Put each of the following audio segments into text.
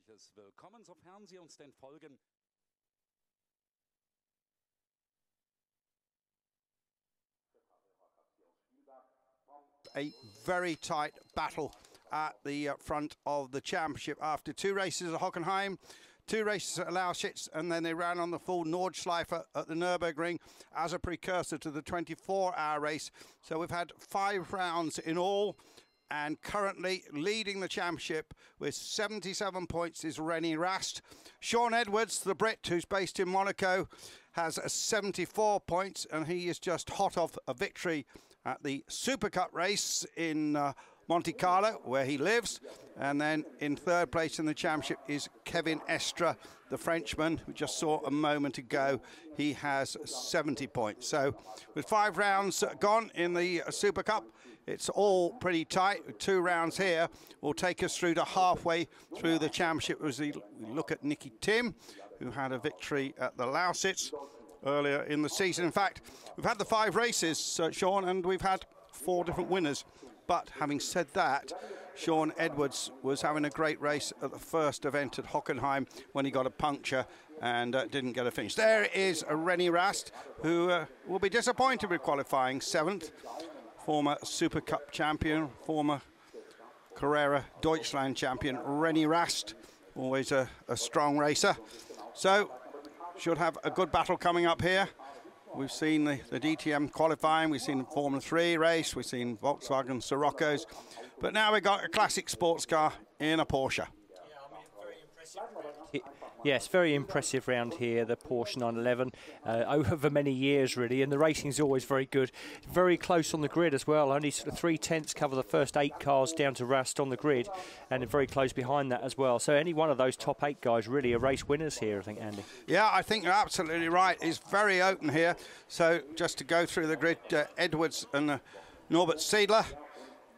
herzliches Willkommen, sofern Sie uns denn folgen. A very tight battle at the front of the championship after 2 races at Hockenheim, 2 races at Lausitz, and then they ran on the full Nordschleife at the Nürburgring as a precursor to the 24-hour race. So we've had 5 rounds in all, and currently leading the championship with 77 points is Rennie Rast. Sean Edwards, the Brit who's based in Monaco, has 74 points, and he is just hot off a victory at the Super Cup race in Monte Carlo, where he lives. And then in 3rd place in the championship is Kevin Estre, the Frenchman, who just saw a moment ago. He has 70 points. So with 5 rounds gone in the Super Cup, it's all pretty tight. 2 rounds here will take us through to halfway through the championship as we look at Nicky Tim, who had a victory at the Lausitz earlier in the season. In fact, we've had the 5 races, Sean, and we've had 4 different winners. But having said that, Sean Edwards was having a great race at the first event at Hockenheim when he got a puncture and didn't get a finish. There is Rennie Rast, who will be disappointed with qualifying 7th. Former Super Cup champion, former Carrera Deutschland champion, Rennie Rast, always a strong racer. So, should have a good battle coming up here. We've seen the DTM qualifying, we've seen the Formula 3 race, we've seen Volkswagen Siroccos, but now we've got a classic sports car in a Porsche. Yes, very impressive round here, the Porsche 911, over many years really, and the racing's always very good. Very close on the grid as well, only sort of 3/10 cover the first 8 cars down to Rast on the grid, and very close behind that as well. So any one of those top 8 guys really are race winners here, I think, Andy. Yeah, I think you're absolutely right. It's very open here. So just to go through the grid, Edwards and Norbert Seidler,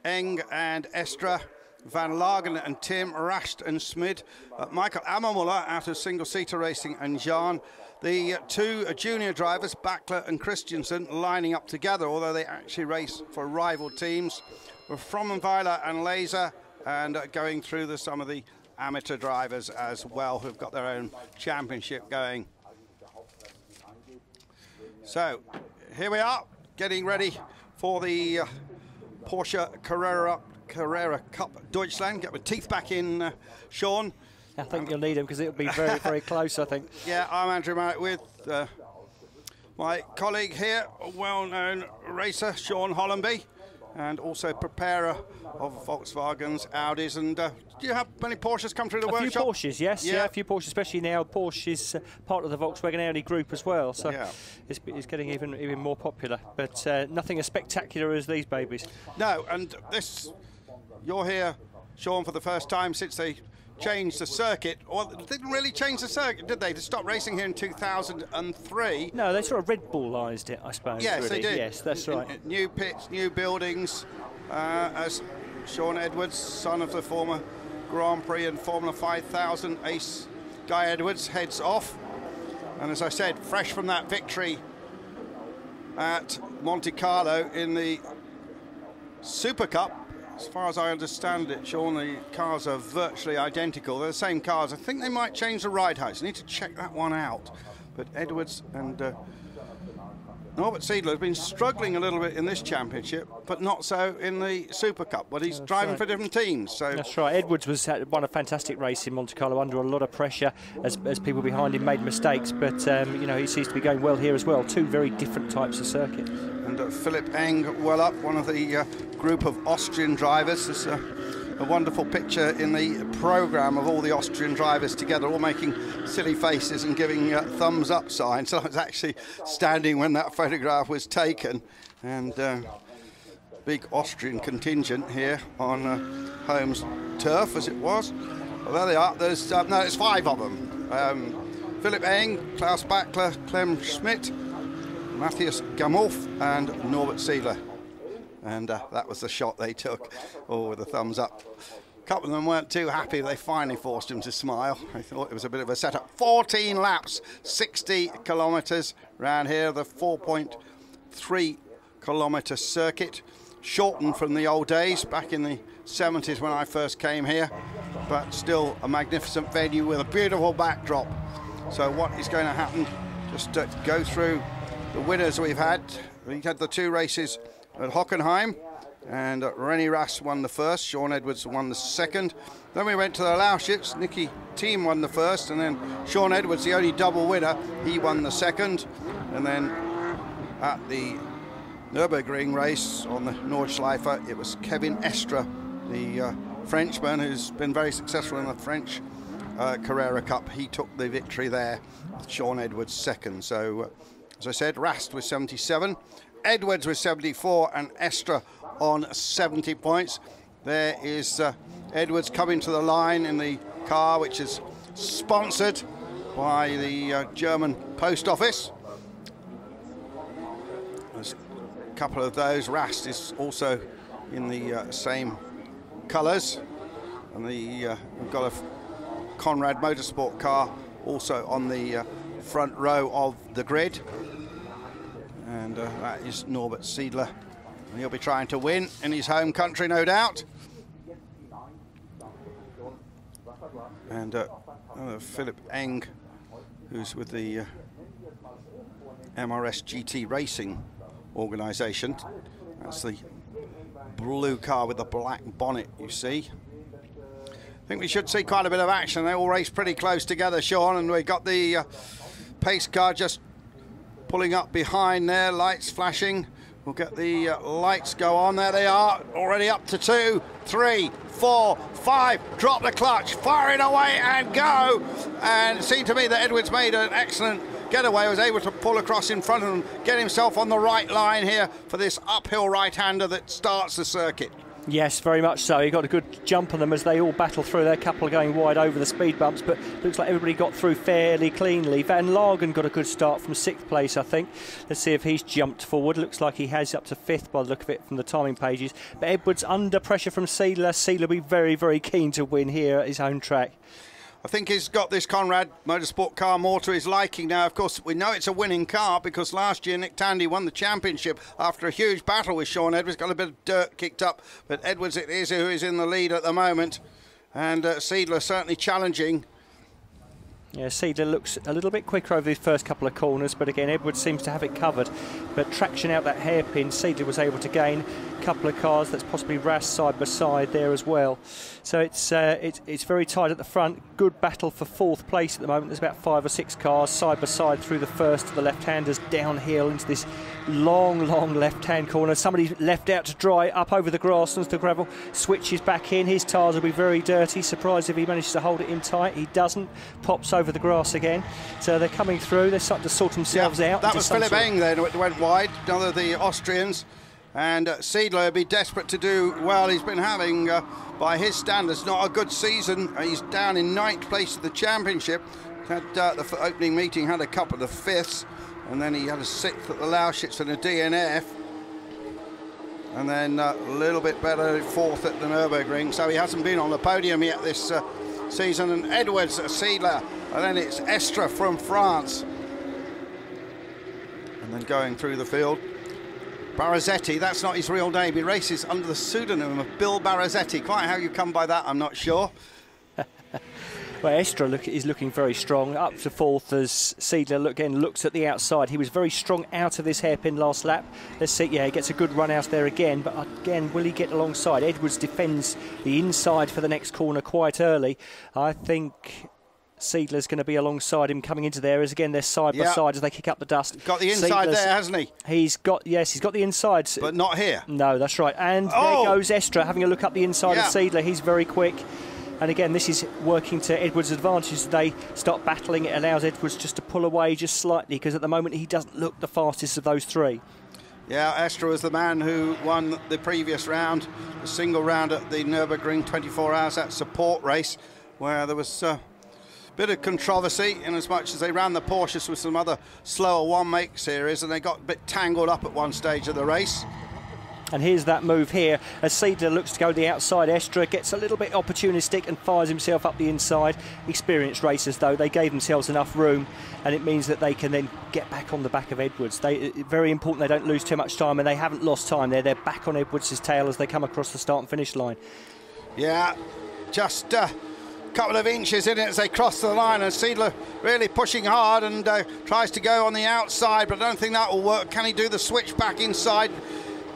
Eng and Estre, Van Lagen and Tim, Rast and Smid, Michael Ammermuller out of single-seater racing, and Jan. The 2 junior drivers, Backler and Christensen, lining up together, although they actually race for rival teams. Frommenweiler and Laser, and going through some of the amateur drivers as well, who've got their own championship going. So, here we are, getting ready for the Porsche Carrera Cup Deutschland. Get my teeth back in, Sean. I think you'll need them because it'll be very, very close, I think. Yeah, I'm Andrew Marriott with my colleague here, a well-known racer, Sean Hollenby, and also preparer of Volkswagens, Audis, and do you have many Porsches come through the workshop? A few Porsches, yes. Yeah, a few Porsches, especially now. Porsche is part of the Volkswagen Audi group as well, so yeah, it's getting even more popular. But nothing as spectacular as these babies. No, and this, you're here, Sean, for the first time since they changed the circuit. Well, they didn't really change the circuit, did they? They stopped racing here in 2003. No, they sort of Red Bullised it, I suppose. Yes, really. They did. Yes, that's right. New pits, new buildings, as Sean Edwards, son of the former Grand Prix and Formula 5000 ace Guy Edwards, heads off. And as I said, fresh from that victory at Monte Carlo in the Super Cup. As far as I understand it, Sean, the cars are virtually identical. They're the same cars. I think they might change the ride heights. I need to check that one out. But Edwards and Norbert Seidler has been struggling a little bit in this championship, but not so in the Super Cup. But he's driving for different teams. So that's right. Edwards won a fantastic race in Monte Carlo under a lot of pressure as people behind him made mistakes. But you know, he seems to be going well here as well. 2 very different types of circuit. And Philip Eng well up, one of the group of Austrian drivers. There's a wonderful picture in the programme of all the Austrian drivers together, all making silly faces and giving thumbs up signs. So I was actually standing when that photograph was taken, and big Austrian contingent here on Holmes turf, as it was. Well, there they are. There's no, it's 5 of them. Philip Eng, Klaus Backler, Clem Schmidt, Matthias Gamolf and Norbert Seidler. And that was the shot they took, all with a thumbs up. A couple of them weren't too happy. They finally forced him to smile. I thought it was a bit of a setup. 14 laps, 60 kilometres round here, the 4.3 kilometre circuit. Shortened from the old days, back in the 70s when I first came here. but still a magnificent venue with a beautiful backdrop. So what is going to happen? Just go through the winners we've had. We had the 2 races at Hockenheim, and Rennie Rast won the first, Sean Edwards won the second. Then we went to the Lausitz, Nicky Thiem won the first, and then Sean Edwards, the only double winner, he won the second. And then at the Nürburgring race on the Nordschleife, it was Kevin Estre, the Frenchman who's been very successful in the French Carrera Cup. He took the victory there, Sean Edwards second. So as I said, Rast with 77, Edwards with 74, and Estre on 70 points. There is Edwards coming to the line in the car, which is sponsored by the German Post Office. There's a couple of those. Rast is also in the same colours, and we've got a Conrad Motorsport car also on the front row of the grid, and that is Norbert Seidler, and he'll be trying to win in his home country, no doubt. And Philip Eng, who's with the MRS GT Racing organisation. That's the blue car with the black bonnet, you see. I think we should see quite a bit of action. They all race pretty close together, Sean, and we've got the pace car just pulling up behind there, lights flashing. We'll get the lights go on. There they are, already up to 2, 3, 4, 5. Drop the clutch, fire it away and go. And it seemed to me that Edwards made an excellent getaway, was able to pull across in front of him, get himself on the right line here for this uphill right-hander that starts the circuit. Yes, very much so. He got a good jump on them as they all battle through. Their couple going wide over the speed bumps, but looks like everybody got through fairly cleanly. Van Lagen got a good start from 6th place, I think. Let's see if he's jumped forward. Looks like he has up to 5th by the look of it from the timing pages. But Edwards under pressure from Seidler. Seidler will be very, very keen to win here at his own track. I think he's got this Conrad Motorsport car more to his liking now. Of course, we know it's a winning car because last year Nick Tandy won the championship after a huge battle with Sean Edwards. Got a bit of dirt kicked up, but Edwards it is who is in the lead at the moment. And Seidler certainly challenging. Yeah, Seidler looks a little bit quicker over these first couple of corners, but again, Edwards seems to have it covered. But traction out that hairpin, Seidler was able to gain a couple of cars. That's possibly Rast side by side there as well. So it's very tight at the front. Good battle for 4th place at the moment. There's about 5 or 6 cars side by side through the first of the left-handers downhill into this long, long left-hand corner. Somebody left out to dry up over the grass and the gravel. Switches back in. His tyres will be very dirty. Surprised if he manages to hold it in tight. He doesn't. Pops over the grass again. So they're coming through. They're starting to sort themselves out. That was Philip Eng then. It went wide. Another of the Austrians. And Seidler will be desperate to do well. He's been having, by his standards, not a good season. He's down in 9th place of the championship. Had the opening meeting, had a couple of 5ths. And then he had a 6th at the Lausitz and a DNF. And then a little bit better, 4th at the Nürburgring. So he hasn't been on the podium yet this season. And Edwards, Seidler, and then it's Estre from France. And then going through the field, Barazetti, that's not his real name. He races under the pseudonym of Bill Barazetti. Quite how you come by that, I'm not sure. Well, Estre is looking very strong, up to 4th as Seidler again looks at the outside. He was very strong out of this hairpin last lap. Let's see, yeah, he gets a good run out there again, but again, will he get alongside? Edwards defends the inside for the next corner quite early. I think Seidler's going to be alongside him coming into there as again they're side by side as they kick up the dust. Got the inside there, hasn't he? He's got the inside. But not here. No, that's right. And there goes Estre having a look up the inside of Seidler. He's very quick. And again, this is working to Edwards' advantage as they start battling. It allows Edwards just to pull away just slightly because at the moment he doesn't look the fastest of those 3. Yeah, Estre was the man who won the previous round, the single round at the Nürburgring 24 hours, that support race, where there was a bit of controversy in as much as they ran the Porsches with some other slower one-make series and they got a bit tangled up at one stage of the race. And here's that move here as Seidler looks to go the outside. Estre gets a little bit opportunistic and fires himself up the inside. Experienced racers, though, they gave themselves enough room, and it means that they can then get back on the back of Edwards. Very important they don't lose too much time, and they haven't lost time there. They're back on Edwards' tail as they come across the start and finish line. Yeah, just couple of inches in it as they cross the line, and Seidler really pushing hard and tries to go on the outside, but I don't think that will work. Can he do the switch back inside?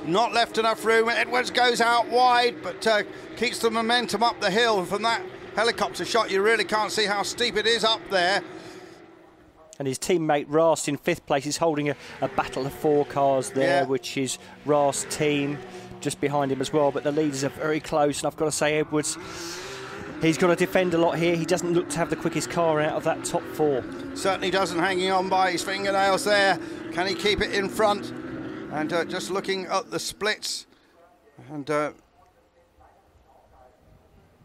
Not left enough room. Edwards goes out wide, but keeps the momentum up the hill. From that helicopter shot, you really can't see how steep it is up there. And his teammate Rast in 5th place is holding a battle of 4 cars there, which is Rast's team just behind him as well. But the leaders are very close, and I've got to say, Edwards, he's got to defend a lot here. He doesn't look to have the quickest car out of that top 4. Certainly doesn't, hanging on by his fingernails there. Can he keep it in front? And just looking at the splits, and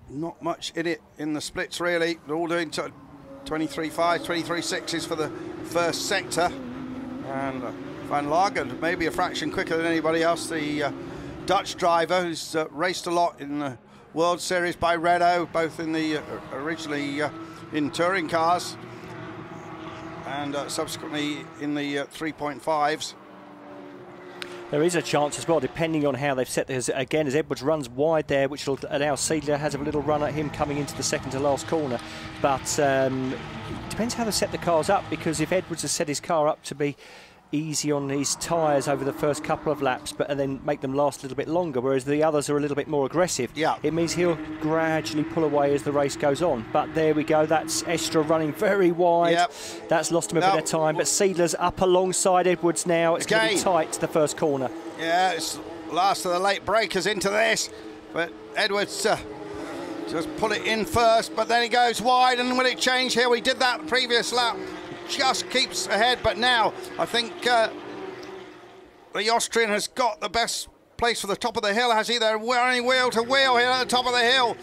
not much in it in the splits really. They're all doing 23.5, 23.6s for the first sector, and Van Lagen maybe a fraction quicker than anybody else. The Dutch driver who's raced a lot in the World Series by Renault, both in the originally in touring cars and subsequently in the 3.5s. There is a chance as well, depending on how they've set this again, as Edwards runs wide there, which will allow Seidler has a little run at him coming into the second to last corner. But depends how they set the cars up, because if Edwards has set his car up to be easy on his tyres over the first couple of laps, and then make them last a little bit longer, whereas the others are a little bit more aggressive, it means he'll gradually pull away as the race goes on. But there we go, that's Estra running very wide. That's lost him a bit of time, but Seidler's up alongside Edwards now. It's going to be tight to the first corner. Yeah, it's last of the late breakers into this, but Edwards just put it in first, but then he goes wide, and will it change here? We did that the previous lap. Just keeps ahead, but now I think the Austrian has got the best place for the top of the hill, has he? They're running wheel to wheel here at the top of the hill.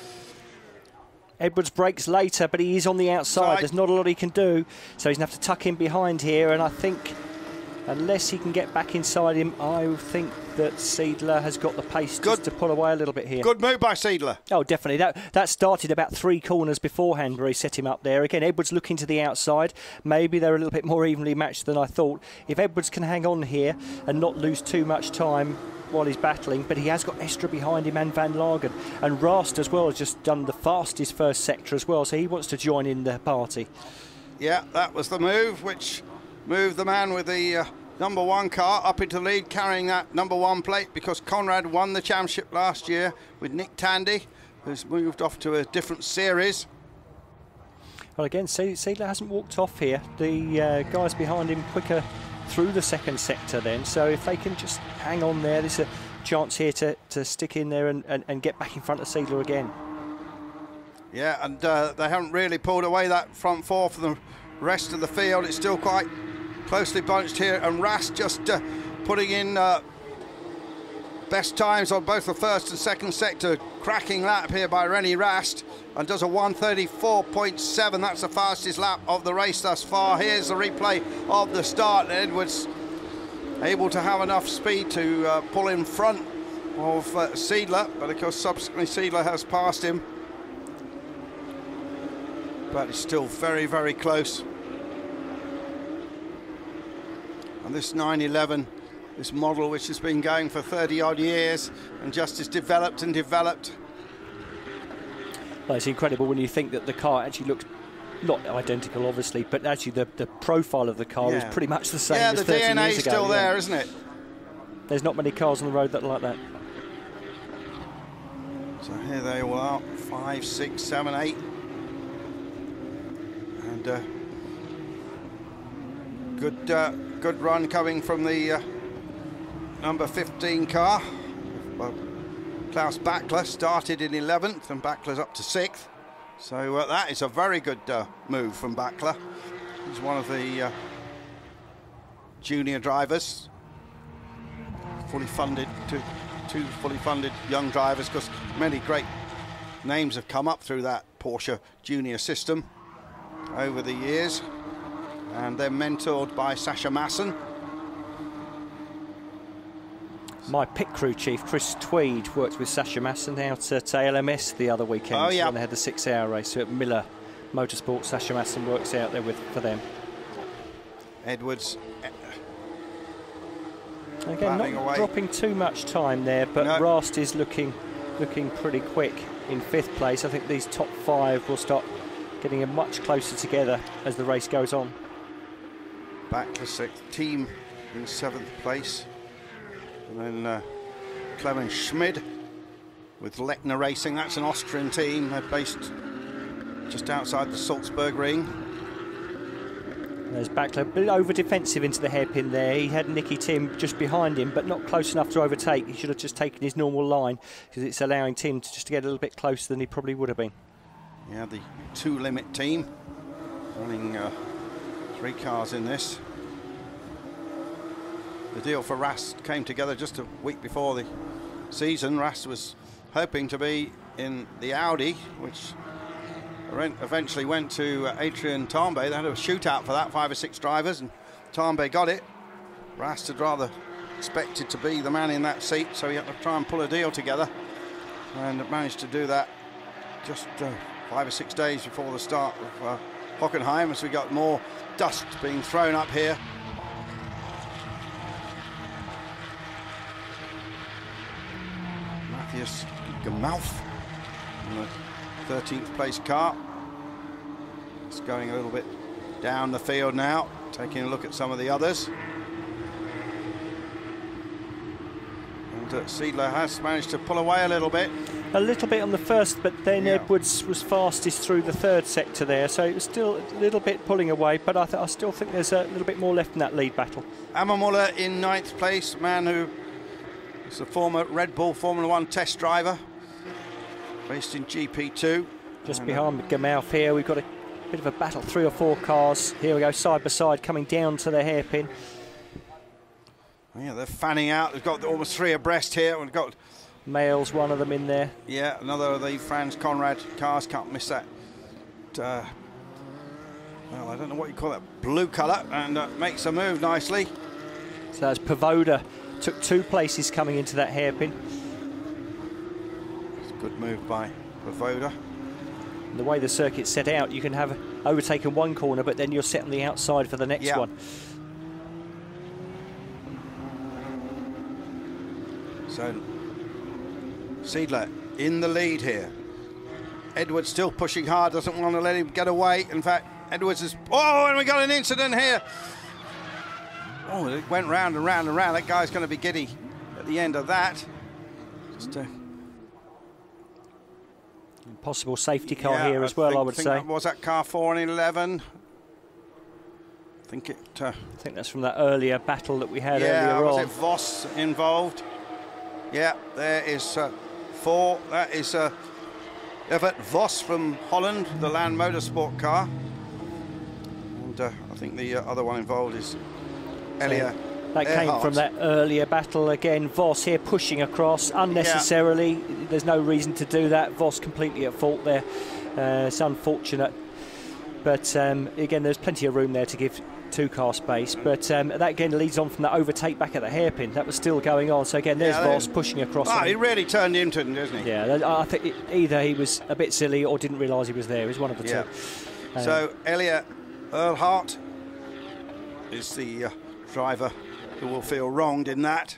Edwards brakes later, but he is on the outside. There's not a lot he can do, so he's going to have to tuck in behind here, and I think unless he can get back inside him, I think that Seidler has got the pace just to pull away a little bit here. Good move by Seidler. Oh, definitely. That started about 3 corners beforehand where he set him up there. Again, Edwards looking to the outside. Maybe they're a little bit more evenly matched than I thought. If Edwards can hang on here and not lose too much time while he's battling, but he has got Estra behind him and Van Lagen. And Rast as well has just done the fastest first sector as well, so he wants to join in the party. Yeah, that was the move, which moved the man with the number 1 car up into the lead, carrying that number 1 plate, because Conrad won the championship last year with Nick Tandy, who's moved off to a different series. Well, again, Seidler hasn't walked off here. The guys behind him quicker through the second sector then, so if they can just hang on there, there's a chance here to stick in there and get back in front of Seidler again. Yeah, and they haven't really pulled away that front 4 for the rest of the field. It's still quite closely bunched here, and Rast just putting in best times on both the first and second sector. Cracking lap here by Rennie Rast, and does a 1:34.7. That's the fastest lap of the race thus far. Here's the replay of the start. Edwards able to have enough speed to pull in front of Seidler, but of course subsequently Seidler has passed him, but it's still very, very close. And this 911, this model which has been going for 30-odd years and just is developed and developed. Well, it's incredible when you think that the car actually looks not identical, obviously, but actually the profile of the car is pretty much the same as 30 years ago. Yeah, the DNA is still there, isn't it? There's not many cars on the road that are like that. So here they all are, 5, 6, 7, 8. And good run coming from the number 15 car. Well, Klaus Bachler started in 11th, and Bachler's up to 6th. So that is a very good move from Bachler. He's one of the junior drivers, fully funded, two fully funded young drivers, because many great names have come up through that Porsche junior system over the years, and they're mentored by Sascha Massen. My pit crew chief, Chris Tweed, worked with Sascha Massen out at ALMS the other weekend when they had the 6-hour race. So at Miller Motorsport, Sascha Massen works out there for them. Edwards. Again, not dropping too much time there, but Rast is looking looking pretty quick in 5th place. I think these top 5 will start getting much closer together as the race goes on. Back to 6th, team in 7th place. And then Clemens Schmid with Lechner Racing. That's an Austrian team. They're based just outside the Salzburg ring. There's Backler, a bit over defensive into the hairpin there. He had Nicky Tim just behind him, but not close enough to overtake. He should have just taken his normal line, because it's allowing Tim to just get a little bit closer than he probably would have been. Yeah, the 2 Limit team running 3 cars in this. The deal for Rast came together just a week before the season. Rast was hoping to be in the Audi, which eventually went to Adrian Tambay. They had a shootout for that, 5 or 6 drivers, and Tambay got it. Rast had rather expected to be the man in that seat, so he had to try and pull a deal together, and managed to do that just 5 or 6 days before the start of Hockenheim, as we got more dust being thrown up here. Matthias Gemauth in the 13th place car. It's going a little bit down the field now, taking a look at some of the others. And Seidler has managed to pull away a little bit. A little bit on the first, but then Edwards was fastest through the 3rd sector there, so it was still a little bit pulling away, but I still think there's a little bit more left in that lead battle. Ammermuller in 9th place, man who is a former Red Bull Formula 1 test driver, based in GP2. Just behind Gemauth here, we've got a bit of a battle, 3 or 4 cars. Here we go, side by side, coming down to the hairpin. Yeah, they're fanning out. They've got almost 3 abreast here. We've got Males, one of them in there. Yeah, another of the Franz Conrad cars. Can't miss that. Well, I don't know what you call that. Blue colour, and makes a move nicely. So that's Pavoda. Took 2 places coming into that hairpin. It's a good move by Pavoda. The way the circuit's set out, you can have overtaken one corner, but then you're set on the outside for the next one. So Seidler in the lead here. Edwards still pushing hard, doesn't want to let him get away. In fact, Edwards is... Oh, and we got an incident here. Oh, it went round and round and round. That guy's going to be giddy at the end of that. Just possible safety car here as well, I would say. Was that car 4 and 11? I think it... I think that's from that earlier battle that we had earlier on. Was it Voss involved? Yeah, there is 4. That is Evert Voss from Holland, the Land Motorsport car. And I think the other one involved is Elia. That came from that earlier battle. Again, Voss here pushing across unnecessarily. There's no reason to do that. Voss completely at fault there. It's unfortunate. But again, there's plenty of room there to give 2-car space. But that again leads on from that overtake back at the hairpin. That was still going on. So again, there's Voss pushing across. Oh, he really turned into him, doesn't he? Yeah, I think either he was a bit silly or didn't realise he was there. It was one of the two. So Elia Earlhart is the driver who will feel wronged in that.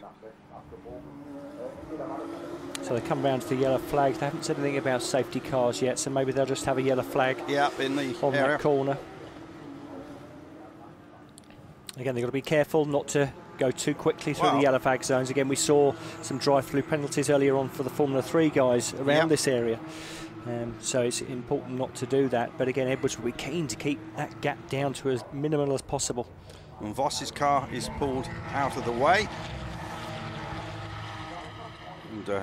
So they come round to the yellow flag. They haven't said anything about safety cars yet, so maybe they'll just have a yellow flag in the on area. that corner. Again, they've got to be careful not to go too quickly through the yellow flag zones. Again, we saw some drive-through penalties earlier on for the Formula 3 guys around this area. So it's important not to do that. But again, Edwards will be keen to keep that gap down to as minimal as possible. And Voss's car is pulled out of the way. And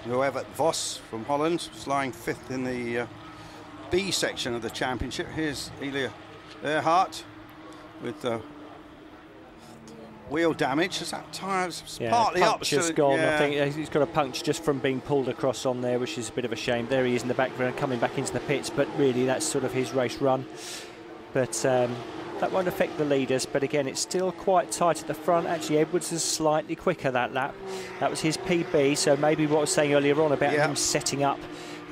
whoever Voss from Holland is lying 5th in the B section of the championship. Here's Elia Earhart with wheel damage. Is that tyre partly up? Just gone. I think he's got a puncture just from being pulled across on there, which is a bit of a shame. There he is in the background, coming back into the pits, but really that's sort of his race run. But that won't affect the leaders, but again, it's still quite tight at the front. Actually, Edwards is slightly quicker that lap. That was his PB, so maybe what I was saying earlier on about him setting up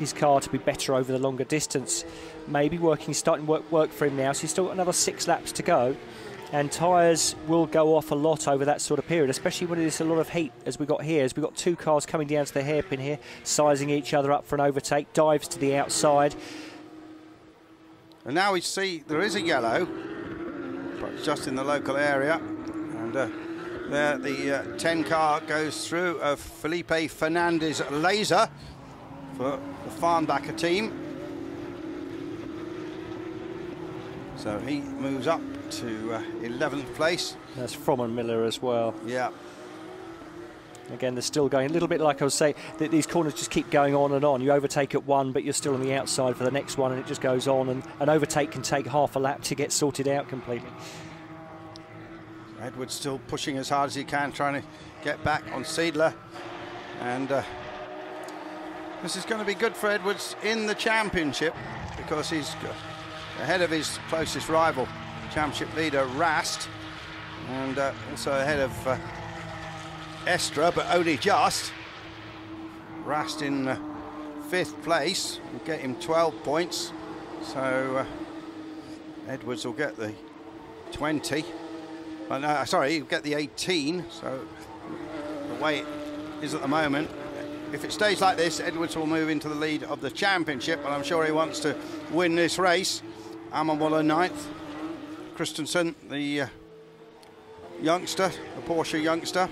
his car to be better over the longer distance, maybe starting to work for him now. So he's still got another 6 laps to go. And tyres will go off a lot over that sort of period, especially when there's a lot of heat, as we got here. As we've got two cars coming down to the hairpin here, sizing each other up for an overtake, dives to the outside. And now we see there is a yellow, but it's just in the local area. And there the 10 car goes through of Felipe Fernandez Laser for the Farnbacher team. So he moves up to 11th place. That's Fromm Miller as well. Yeah. Again, they're still going a little bit like I was saying, that these corners just keep going on and on. You overtake at one, but you're still on the outside for the next one, and it just goes on. And an overtake can take half a lap to get sorted out completely. Edwards still pushing as hard as he can, trying to get back on Seidler. And this is going to be good for Edwards in the championship, because he's ahead of his closest rival, championship leader Rast, and also ahead of Estra, but only just. Rast in 5th place will get him 12 points, so Edwards will get the 20. No, sorry, he'll get the 18. So the way it is at the moment, if it stays like this, Edwards will move into the lead of the championship, and I'm sure he wants to win this race. Ammermuller 9th. Christensen, the youngster, the Porsche youngster,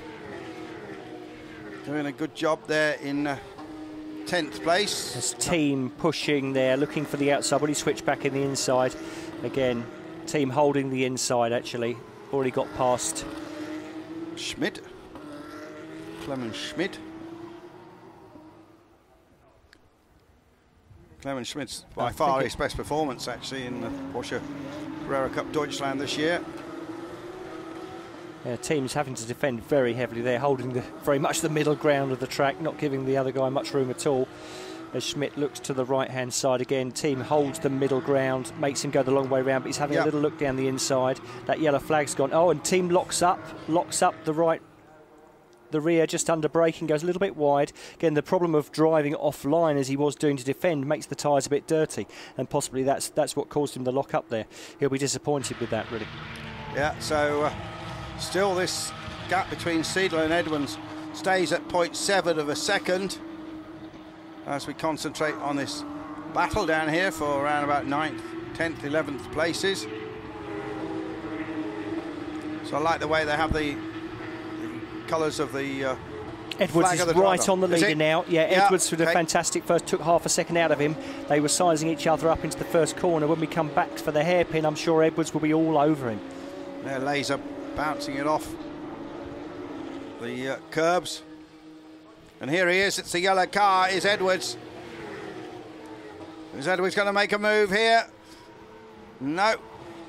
doing a good job there in 10th place. This team pushing there, looking for the outside. When he switched back in the inside, again, team holding the inside actually. Already got past Schmidt, Clement Schmidt. Clement Schmidt's by far his best performance actually in the Porsche Carrera Cup Deutschland this year. Yeah, teams having to defend very heavily there, holding very much the middle ground of the track, not giving the other guy much room at all. As Schmidt looks to the right-hand side again, team holds the middle ground, makes him go the long way around, but he's having a little look down the inside. That yellow flag's gone. Oh, and team locks up the rear just under braking, goes a little bit wide. Again, the problem of driving offline as he was doing to defend makes the tyres a bit dirty, and possibly that's what caused him the lock up there. He'll be disappointed with that, really. Yeah, so still this gap between Seidler and Edwards stays at 0.7 of a second as we concentrate on this battle down here for around about 9th, 10th, 11th places. So I like the way they have the colours of the Edwards is right on the leader now. Yeah, Edwards with a fantastic first, took half a second out of him. They were sizing each other up into the first corner. When we come back for the hairpin, I'm sure Edwards will be all over him. There, Laser bouncing it off the curbs. And here he is, it's the yellow car, is Edwards. Is Edwards going to make a move here? No.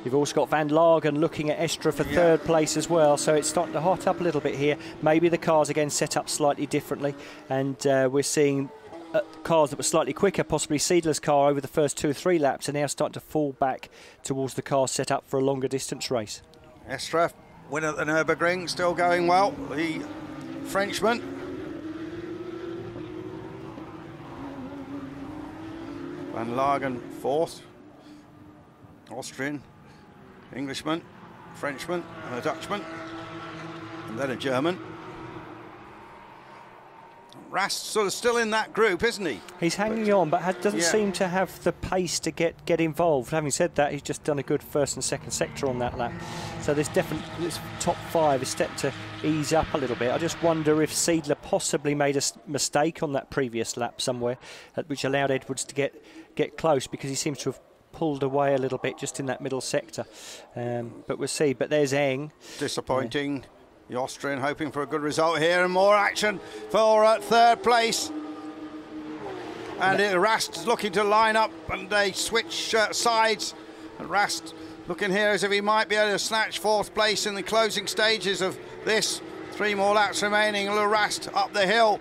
You've also got Van Lagen looking at Estra for third place as well, so it's starting to hot up a little bit here. Maybe the cars again set up slightly differently, and we're seeing cars that were slightly quicker, possibly Seidler's car over the first 2 or 3 laps, are now starting to fall back towards the car set up for a longer distance race. Estra, winner at the Nürburgring, still going well, the Frenchman. Van Lagen 4th, Austrian, Englishman, Frenchman, and a Dutchman, and then a German. Rast sort of still in that group, isn't he? He's hanging on, but doesn't seem to have the pace to get involved. Having said that, he's just done a good first and second sector on that lap. So this top 5 is set to ease up a little bit. I just wonder if Seidler possibly made a mistake on that previous lap somewhere, which allowed Edwards to get close, because he seems to have pulled away a little bit just in that middle sector. But we'll see. But there's Eng. Disappointing. The Austrian hoping for a good result here, and more action for 3rd place. And Rast is looking to line up, and they switch sides. And Rast looking here as if he might be able to snatch 4th place in the closing stages of this. 3 more laps remaining. Rast up the hill.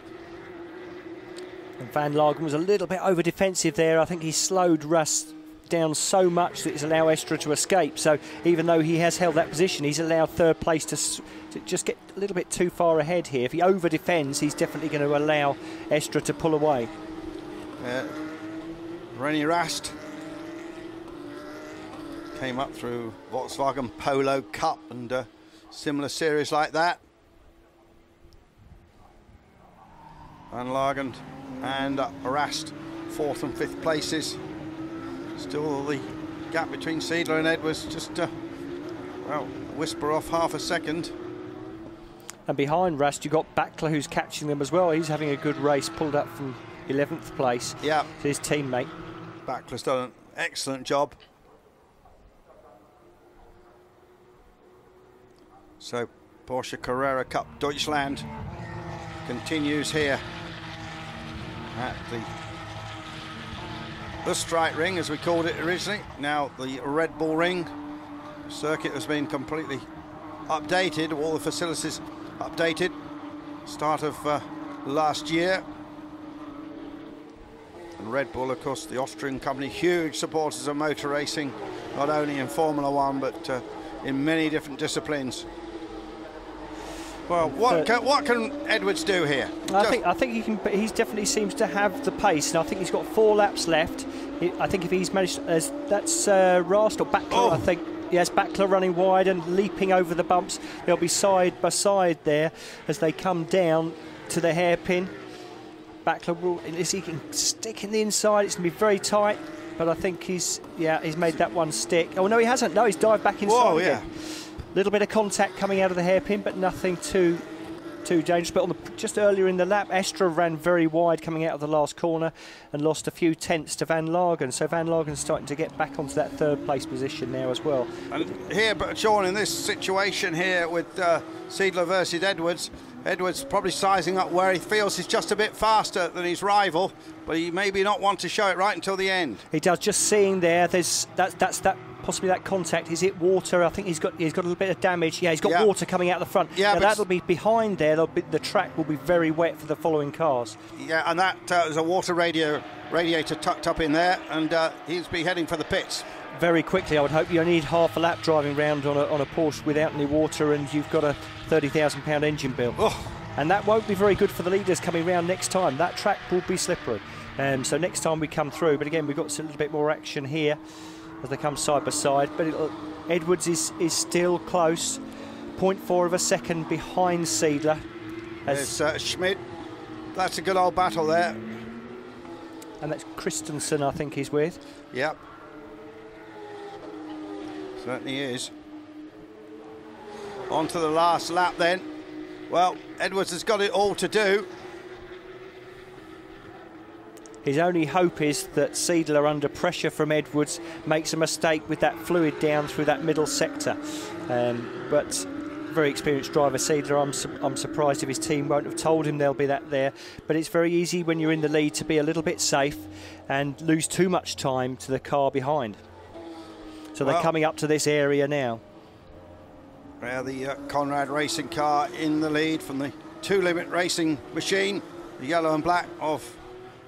And Van Lagen was a little bit over defensive there. I think he slowed Rast down so much that it's allowed Estra to escape. So even though he has held that position, he's allowed 3rd place to just get a little bit too far ahead here. If he over defends, he's definitely going to allow Estra to pull away. René Rast Came up through Volkswagen Polo Cup and similar series like that. Van Lagen and Rast, 4th and 5th places. Still the gap between Seidler and Edwards, just well, whisper off half a second. And behind Rast, you've got Backler, who's catching them as well. He's having a good race, pulled up from 11th place. Yeah, to his teammate. Backler's done an excellent job. So Porsche Carrera Cup Deutschland continues here at the straight ring, as we called it originally. Now the Red Bull ring. The circuit has been completely updated, all the facilities updated. Start of last year. And Red Bull, of course, the Austrian company, huge supporters of motor racing, not only in Formula One, but in many different disciplines. Well, what can Edwards do here? I think he can. He definitely seems to have the pace, and I think he's got 4 laps left. I think if he's managed, that's Rast or Backler. Oh. I think yes, Backler running wide and leaping over the bumps. They'll be side by side there as they come down to the hairpin. Backler will, if he can stick in the inside, it's going to be very tight. But I think he's made that one stick. Oh no, he hasn't. No, he's dived back inside. Whoa, again. yeah. Little bit of contact coming out of the hairpin, but nothing too dangerous. But just earlier in the lap, Estra ran very wide coming out of the last corner and lost a few tenths to Van Lagen. So Van Lagen's starting to get back onto that 3rd place position now as well. And here, but Sean, in this situation here with Seidler versus Edwards, Edwards probably sizing up where he feels he's just a bit faster than his rival, but he maybe not want to show it right until the end. He does. Just seeing there, that's possibly that contact. Is it water? I think he's got a little bit of damage. Yeah, he's got water coming out the front. Yeah, now that'll be behind there. The track will be very wet for the following cars. Yeah, and that is a water radiator tucked up in there, and he's be heading for the pits. Very quickly, I would hope. You only need half a lap driving round on a Porsche without any water, and you've got a £30,000 engine bill. Oh. And that won't be very good for the leaders coming round next time. That track will be slippery. So next time we come through, but again, we've got a little bit more action here as they come side by side. But Edwards is still close, 0.4 of a second behind Seidler. There's Schmidt. That's a good old battle there. And that's Christensen, I think he's with. Yep. Certainly is. On to the last lap then. Well, Edwards has got it all to do. His only hope is that Seidler, under pressure from Edwards, makes a mistake with that fluid down through that middle sector. But very experienced driver Seidler, I'm surprised if his team won't have told him there'll be that there. But it's very easy when you're in the lead to be a little bit safe and lose too much time to the car behind. So they're coming up to this area now. Now the Conrad racing car in the lead from the 2-limit racing machine, the yellow and black of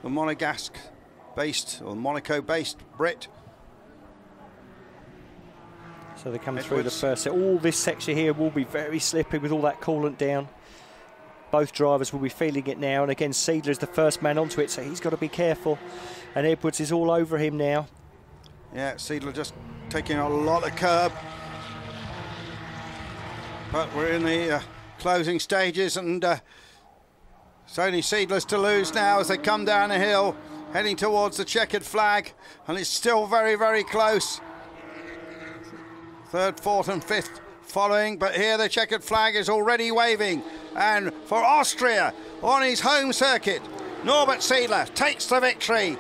the Monegasque-based or Monaco-based Brit. So they're coming through the first set. All this section here will be very slippy with all that coolant down. Both drivers will be feeling it now, and again Seidler is the first man onto it, so he's got to be careful. And Edwards is all over him now. Yeah, Seidler just taking a lot of curb. But we're in the closing stages, and it's only Seidler's to lose now as they come down the hill, heading towards the checkered flag, and it's still very, very close. 3rd, 4th and 5th following, but here the checkered flag is already waving. And for Austria, on his home circuit, Norbert Seidler takes the victory.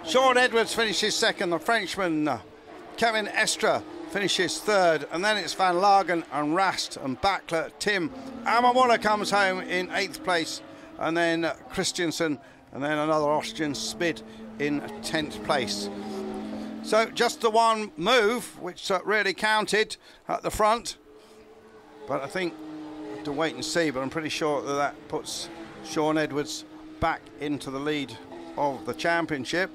Sean Edwards finishes 2nd, the Frenchman Kevin Estra finishes 3rd, and then it's Van Lagen and Rast and Backler. Tim Amamura comes home in 8th place, and then Christensen, and then another Austrian Spid in 10th place. So just the one move which really counted at the front, but I think we'll have to wait and see, but I'm pretty sure that puts Sean Edwards back into the lead of the championship.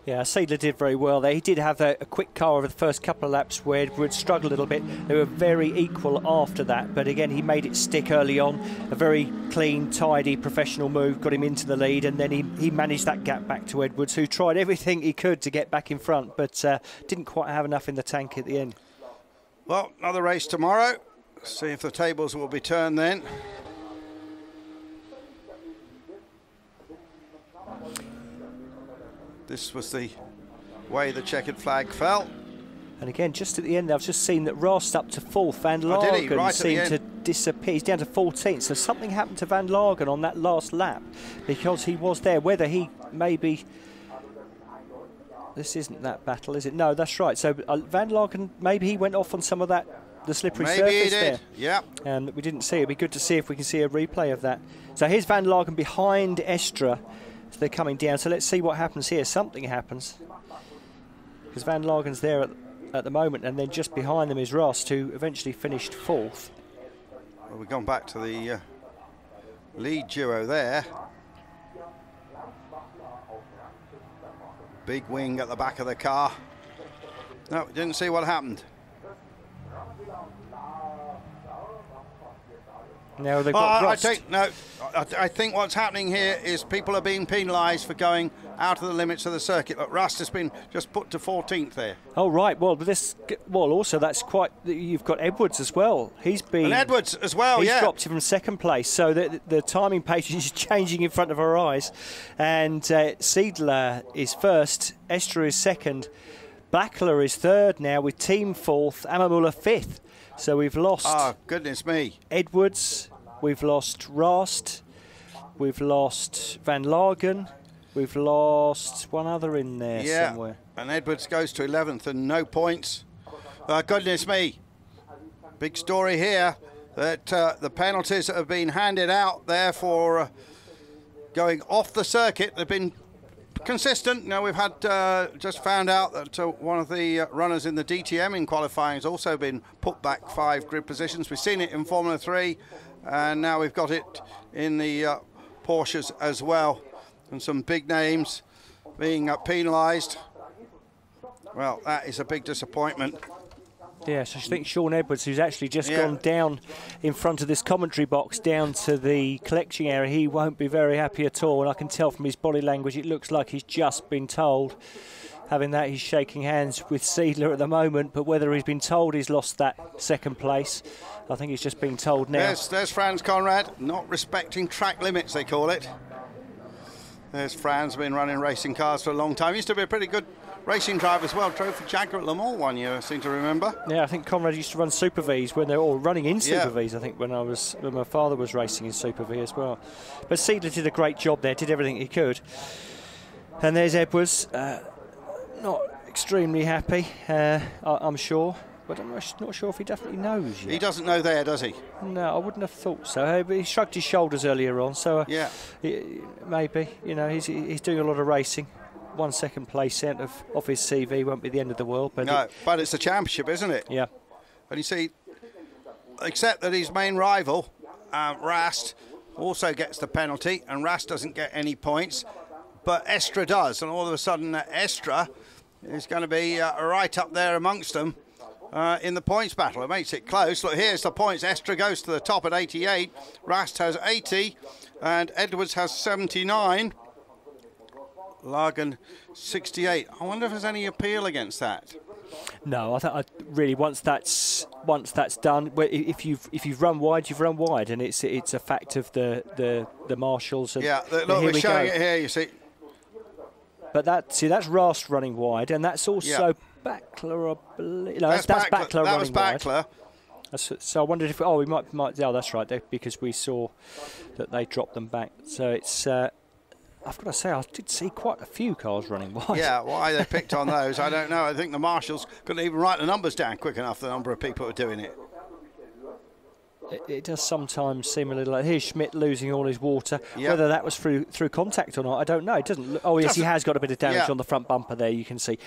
Yeah, Seidler did very well there. He did have a quick car over the first couple of laps where Edwards struggled a little bit. They were very equal after that, but again, he made it stick early on. A very clean, tidy, professional move, got him into the lead, and then he managed that gap back to Edwards, who tried everything he could to get back in front, but didn't quite have enough in the tank at the end. Well, another race tomorrow. See if the tables will be turned then. This was the way the checkered flag fell. And again, just at the end, I've just seen that Rost up to 4th. Van Lagen Right seemed to disappear. He's down to 14th. So something happened to Van Lagen on that last lap because he was there. Whether he maybe... This isn't that battle, is it? No, that's right. So Van Lagen, maybe he went off on some of that, the slippery surface he did. there. Yeah. And we didn't see it. It'd be good to see if we can see a replay of that. So here's Van Lagen behind Estra. So they're coming down. So let's see what happens here. Something happens. Because Van Lagen's there at the moment, and then just behind them is Rost, who eventually finished 4th. Well, we've gone back to the lead duo there. Big wing at the back of the car. No, didn't see what happened. Now they've got Rost. I think what's happening here is people are being penalised for going out of the limits of the circuit. Look, Rust has been just put to 14th there. Oh right, well also that's quite. You've got Edwards as well. He's been. And Edwards as well. He's dropped him from 2nd place, so the timing page is changing in front of our eyes. And Seidler is 1st, Estra is 2nd, Backler is 3rd now with Team 4th, Amamula 5th. So we've lost. Oh goodness me! Edwards, we've lost Rost, we've lost Van Lagen, we've lost one other in there somewhere. And Edwards goes to 11th and no points. Goodness me! Big story here that the penalties that have been handed out there for going off the circuit have been consistent. Now we've had just found out that one of the runners in the DTM in qualifying has also been put back 5 grid positions. We've seen it in Formula 3, and now we've got it in the Porsches as well, and some big names being penalised. Well, that is a big disappointment. Yes, I think Sean Edwards, who's actually just gone down in front of this commentary box, down to the collection area, he won't be very happy at all. And I can tell from his body language, it looks like he's just been told. Having that, he's shaking hands with Seidler at the moment, but whether he's been told he's lost that 2nd place, I think he's just been told now. There's Franz Conrad, not respecting track limits, they call it. There's Franz, been running racing cars for a long time. Used to be a pretty good racing driver as well. Drove for Jaguar at Le Mans one year, I seem to remember. Yeah, I think Conrad used to run Super Vs when they were all running in Super Vs. I think when my father was racing in Super V as well. But Seidler did a great job there, did everything he could. And there's Edwards, not extremely happy, I'm sure. But I'm not sure if he definitely knows yet. He doesn't know there, does he? No, I wouldn't have thought so. But he shrugged his shoulders earlier on, so maybe, you know, he's doing a lot of racing. 1 2nd place out of his CV won't be the end of the world. But no, but it's a championship, isn't it? Yeah. And you see, except that his main rival, Rast, also gets the penalty, and Rast doesn't get any points, but Estra does. And all of a sudden, Estra is going to be right up there amongst them in the points battle. It makes it close. Look, here's the points. Estra goes to the top at 88. Rast has 80, and Edwards has 79. Lagen 68. I wonder if there's any appeal against that. No, I think really once that's done, if you've run wide, you've run wide, and it's a fact of the marshals. And look, we're showing it here. You see. But that's Rast running wide, and that's also Backler. I believe. No, that's Backler running wide. That was Backler. So I wondered if we might. Yeah, that's right. Because we saw that they dropped them back. So it's. I've got to say, I did see quite a few cars running wide. Yeah, why they picked on those, I don't know. I think the marshals couldn't even write the numbers down quick enough, the number of people who are doing it. It does sometimes seem a little like, here's Schmidt losing all his water. Yep. Whether that was through contact or not, I don't know. It doesn't look, oh yes, he has got a bit of damage on the front bumper there, you can see.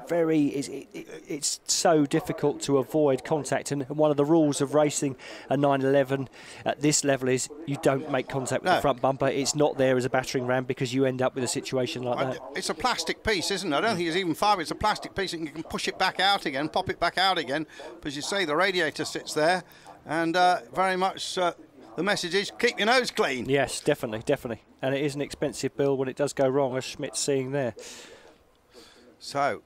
It's so difficult to avoid contact, and one of the rules of racing a 911 at this level is you don't make contact with the front bumper. It's not there as a battering ram because you end up with a situation like that. It's a plastic piece, isn't it? I don't think it's even fibre, it's a plastic piece, and you can push it back out again, pop it back out again. But as you say, the radiator sits there. And very much the message is keep your nose clean. Yes, definitely. And it is an expensive bill when it does go wrong, as Schmidt's seeing there. So,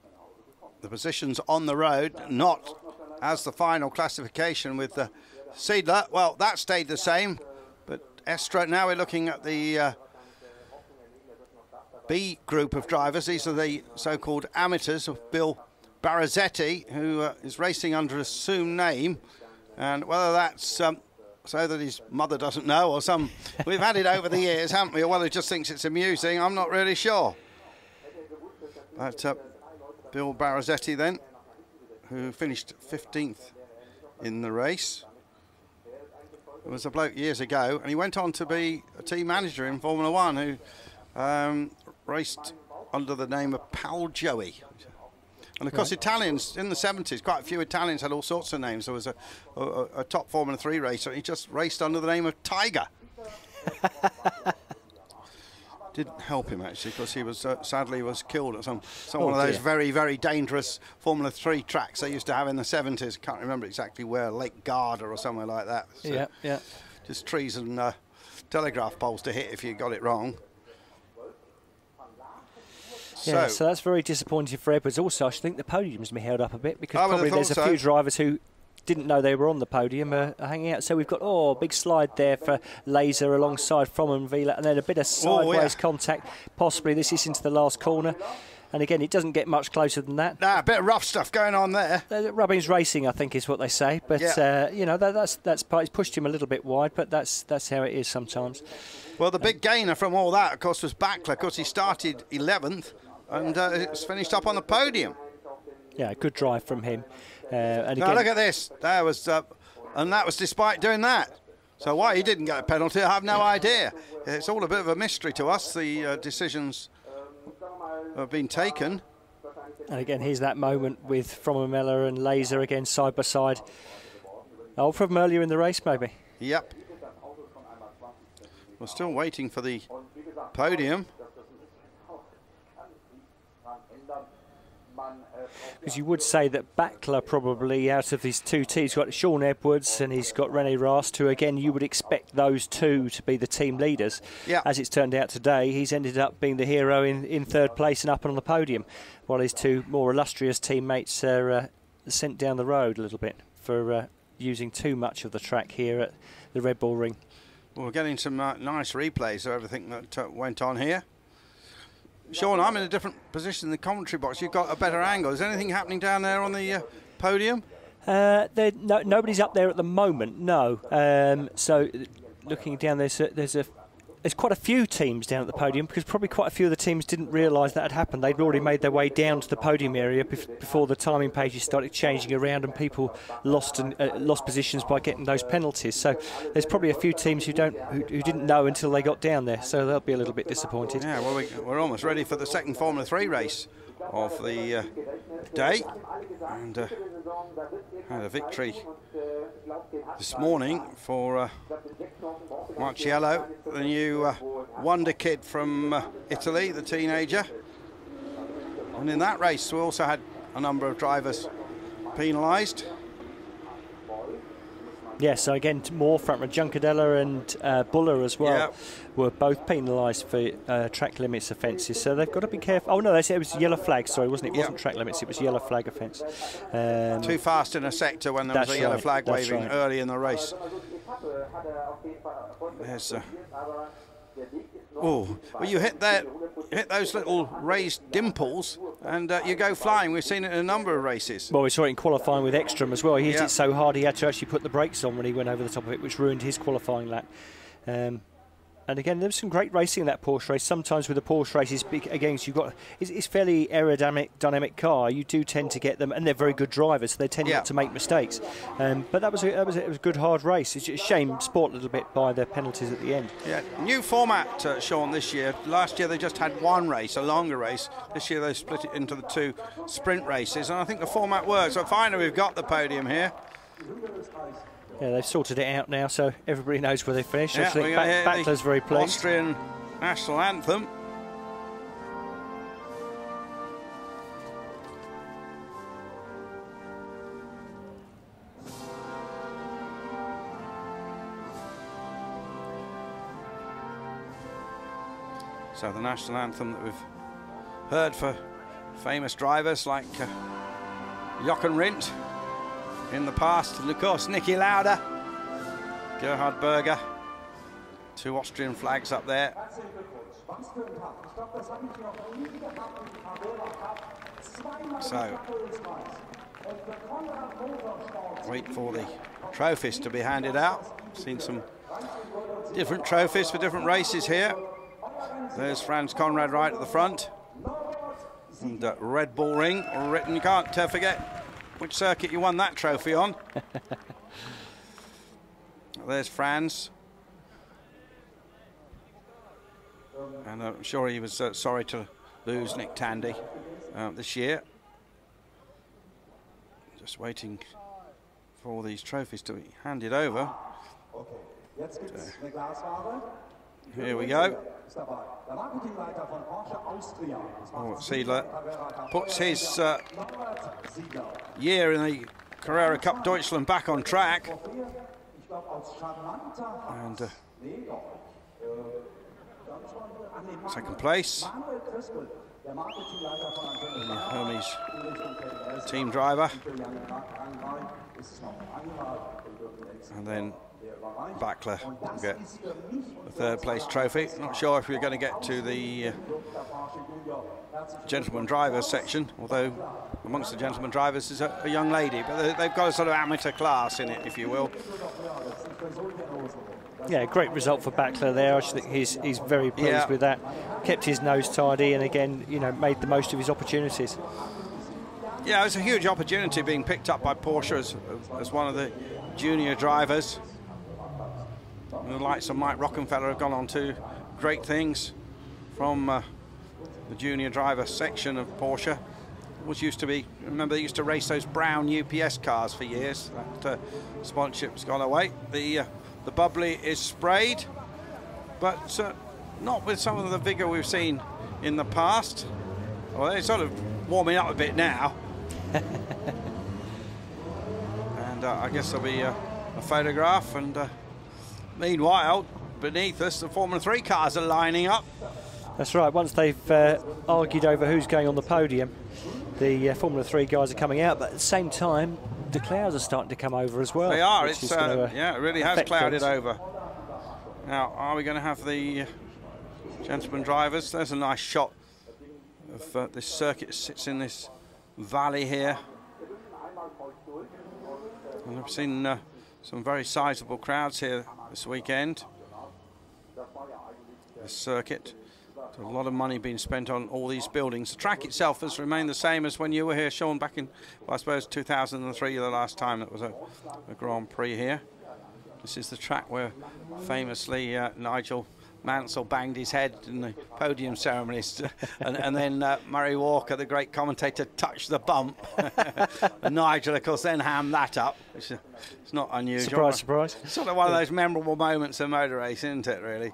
the positions on the road, not as the final classification with the Seidler. Well, that stayed the same. But Estra, now we're looking at the B group of drivers. These are the so-called amateurs of Bill Barazzetti, who is racing under an assumed name. And whether that's so that his mother doesn't know or some... We've had it over the years, haven't we? Or whether he just thinks it's amusing, I'm not really sure. But Bill Barazzetti then, who finished 15th in the race. It was a bloke years ago, and he went on to be a team manager in Formula One, who raced under the name of Pal Joey. And of course, Italians in the 70s, quite a few Italians had all sorts of names. There was a top Formula 3 racer. He just raced under the name of Tiger. Didn't help him actually, because he was sadly was killed at some one of those very, very dangerous Formula 3 tracks they used to have in the 70s. Can't remember exactly where, Lake Garda or somewhere like that. So yeah. Just trees and telegraph poles to hit if you got it wrong. Yeah, so that's very disappointing for Edwards. Also, I think the podium's been held up a bit because probably there's a few drivers who didn't know they were on the podium are hanging out. So we've got, a big slide there for Laser alongside Fromm and Vila, and then a bit of sideways contact. Possibly this is into the last corner. And again, it doesn't get much closer than that. Nah, a bit of rough stuff going on there. Rubbing's racing, I think, is what they say. But, you know, that's part. It's pushed him a little bit wide, but that's how it is sometimes. Well, the big gainer from all that, of course, was Backler. Of course, he started 11th. And it's finished up on the podium. Yeah, good drive from him. And now look at this. That was, and that was despite doing that. So why he didn't get a penalty, I have no idea. It's all a bit of a mystery to us. The decisions have been taken. And again, here's that moment with Frommer and Laser again side by side. Oh, from earlier in the race, maybe. Yep. We're still waiting for the podium. Because you would say that Backler probably out of these two teams, got Sean Edwards and he's got René Rast, who again you would expect those two to be the team leaders. As it's turned out today, he's ended up being the hero in third place and up on the podium, while his two more illustrious teammates are sent down the road a little bit for using too much of the track here at the Red Bull Ring. Well, we're getting some nice replays of everything that went on here. Sean, I'm in a different position in the commentary box. You've got a better angle. Is there anything happening down there on the podium? Nobody's up there at the moment, no. So looking down, there's quite a few teams down at the podium, because probably quite a few of the teams didn't realise that had happened. They'd already made their way down to the podium area before the timing pages started changing around and people lost positions by getting those penalties. So there's probably a few teams who didn't know until they got down there, so they'll be a little bit disappointed. Yeah, well, we're almost ready for the second Formula 3 race of the day, and had a victory this morning for Marciello, the new wonder kid from Italy, the teenager. And in that race we also had a number of drivers penalised. Yes, so again, more front row. Juncadella and Buller as well were both penalised for track limits offences, so they've got to be careful. Oh no, it was yellow flag, sorry, wasn't it? It wasn't track limits, it was yellow flag offence. Too fast in a sector when there was a yellow flag waving early in the race. There's well, you hit those little raised dimples and you go flying. We've seen it in a number of races. Well, we saw it in qualifying with Ekstrom as well. He hit it so hard he had to actually put the brakes on when he went over the top of it, which ruined his qualifying lap. And again, there's some great racing in that Porsche race. Sometimes with the Porsche races, against it's fairly aerodynamic car. You do tend to get them, and they're very good drivers, so they tend not to make mistakes. But it was a good hard race. It's just a shame, sport a little bit by the penalties at the end. Yeah, new format, Sean. This year, last year they just had one race, a longer race. This year they split it into the 2 sprint races, and I think the format works. So finally, we've got the podium here. Yeah, they've sorted it out now, so everybody knows where they finished. Yeah, I think Battler's very pleased. Austrian national anthem. So the national anthem that we've heard for famous drivers like Jochen Rindt in the past, and of course Niki Lauda, Gerhard Berger, 2 Austrian flags up there. So wait for the trophies to be handed out. Seen some different trophies for different races here. There's Franz Conrad right at the front, and Red Bull Ring written. You can't forget which circuit you won that trophy on. There's Franz. And I'm sure he was sorry to lose Nick Tandy this year. Just waiting for these trophies to be handed over. Here we go. Oh, Siedler puts his year in the Carrera Cup Deutschland back on track. And second place. Hermes team driver. And then Backler will get the 3rd place trophy. Not sure if we're going to get to the gentleman drivers section, although amongst the gentleman drivers is a young lady, but they've got a sort of amateur class in it, if you will. Yeah, great result for Backler there. I think he's very pleased with that. Kept his nose tidy, and again, you know, made the most of his opportunities. Yeah, it's a huge opportunity being picked up by Porsche as one of the junior drivers. And the likes of Mike Rockenfeller have gone on to great things from the junior driver section of Porsche. Was used to be, remember, they used to race those brown UPS cars for years. That sponsorship's gone away. The bubbly is sprayed, but not with some of the vigour we've seen in the past. Well, they're sort of warming up a bit now. And I guess there'll be a photograph, and meanwhile, beneath us, the Formula 3 cars are lining up. That's right. Once they've argued over who's going on the podium, the Formula 3 guys are coming out, but at the same time, the clouds are starting to come over as well. They are. It's yeah, it really has clouded over. Now, are we going to have the gentleman drivers? There's a nice shot of this circuit. It sits in this valley here. And I've seen some very sizable crowds here this weekend. This circuit. So a lot of money being spent on all these buildings. The track itself has remained the same as when you were here, Sean, back in, well, I suppose, 2003, the last time that was a Grand Prix here. This is the track where famously Nigel Mansell banged his head in the podium ceremonies, and then Murray Walker, the great commentator, touched the bump. And Nigel, of course, then hammed that up. It's not unusual. Surprise, surprise. It's sort of one of those memorable moments of motor race, isn't it, really?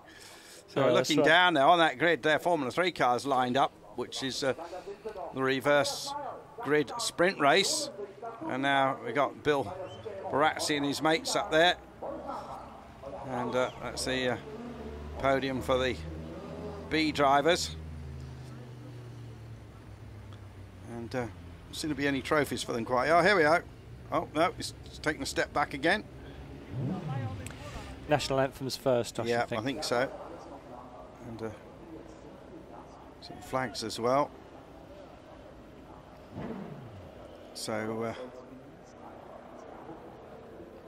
So looking down now on that grid, there Formula 3 cars lined up, which is the reverse grid sprint race. And now we've got Bill Barazzi and his mates up there. And that's the podium for the B drivers. And there doesn't seem to be any trophies for them quite. Oh, here we are. Oh, no, it's taking a step back again. National anthems first, I think so. And some flags as well. So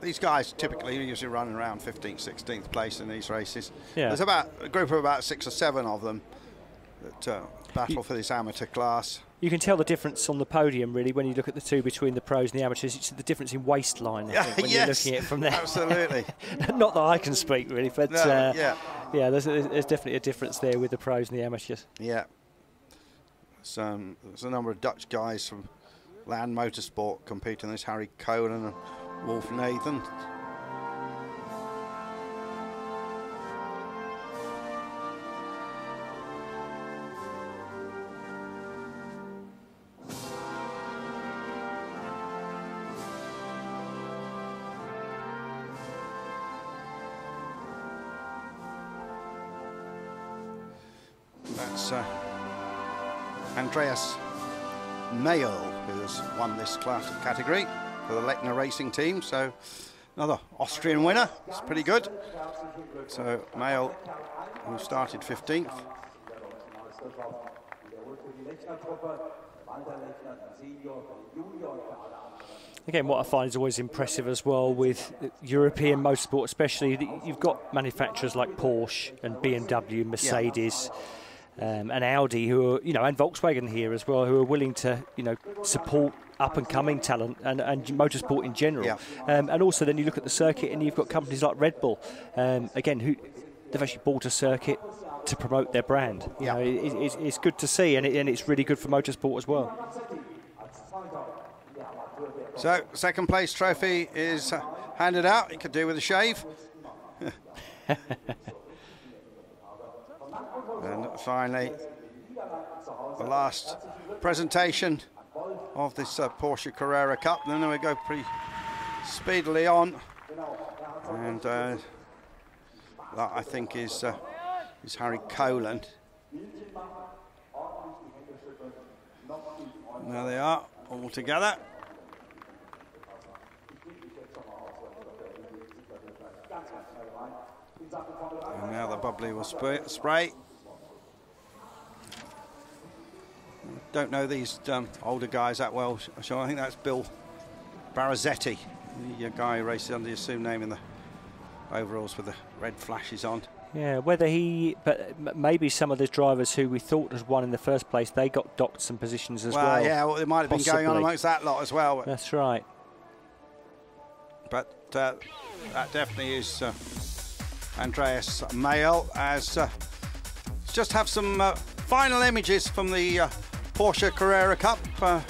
these guys typically usually run around 15th, 16th place in these races. Yeah. There's about a group of about 6 or 7 of them that battle for this amateur class. You can tell the difference on the podium, really, when you look at the two between the pros and the amateurs. It's the difference in waistline, I think, when you're looking at it from there. Absolutely. Not that I can speak, really, but No, yeah, there's definitely a difference there with the pros and the amateurs. Yeah. There's a number of Dutch guys from Land Motorsport competing. There's Harry Cohen and Wolf Nathan. That's Andreas Mayo, who's won this category for the Lechner Racing team. So another Austrian winner. It's pretty good. So Mayo, who started 15th. Again, what I find is always impressive as well with European motorsport, especially you've got manufacturers like Porsche and BMW, Mercedes, and Audi, who are, and Volkswagen here as well, who are willing to, support up-and-coming talent and motorsport in general. Yeah. And also then you look at the circuit and you've got companies like Red Bull, again, who they've actually bought a circuit to promote their brand. Yeah. It's good to see, and it's really good for motorsport as well. So second place trophy is handed out. You could do with a shave. And finally, the last presentation of this Porsche Carrera Cup. And then we go pretty speedily on. And that I think is Harry Colan. There they are, all together. And now the bubbly will spray. Don't know these older guys that well, Sean. I think that's Bill Barazzetti, the guy who races under the assumed name in the overalls with the red flashes on. Yeah, but maybe some of the drivers who we thought has won in the first place, they got docked some positions as well. Yeah, well, it might have been going on amongst that lot as well. That's right. But that definitely is Andreas Mayo. As just have some final images from the Porsche Carrera Cup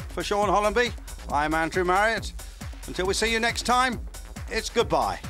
for Sean Hollenby. I'm Andrew Marriott. Until we see you next time, it's goodbye.